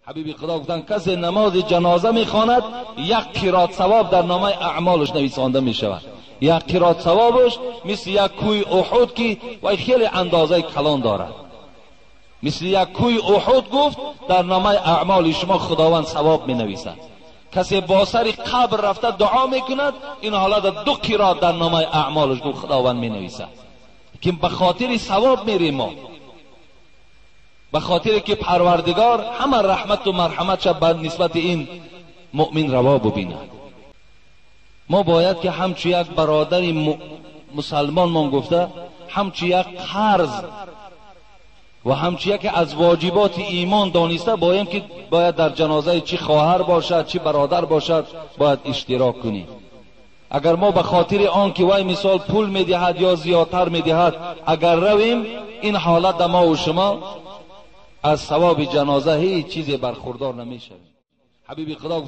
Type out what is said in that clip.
حبیب خدا گفتن کسی نماز جنازه میخواند یک قرات ثواب در نامه اعمالش نویسنده میشود. یک قرات ثوابش مثل یک کوه احد که و خیلی اندازه کلان دارد، مثل یک کوه احد گفت در نامه اعمال شما خداوند ثواب می نویسد. کسی با سر قبر رفته دعا میکند، این حالا در 2 قرات در نامه اعمالش گفت خداوند می نویسد. که به خاطر ثواب میریم ما، به خاطر که پروردگار همه رحمت و مرحمتش بر نسبت این مؤمن روا ببیند. ما باید که همچو یک برادر مسلمان من گفته، همچو یک قرض و همچو یک از واجبات ایمان دانسته باید در جنازه چی خواهر باشد چی برادر باشد باید اشتراک کنیم. اگر ما به خاطر آن که وای مثال پول میدهد یا زیادتر میدهد اگر رویم، این حالت ما و شما از ثواب جنازه هیچ چیزی برخوردار نمیشویم. حبیب خدا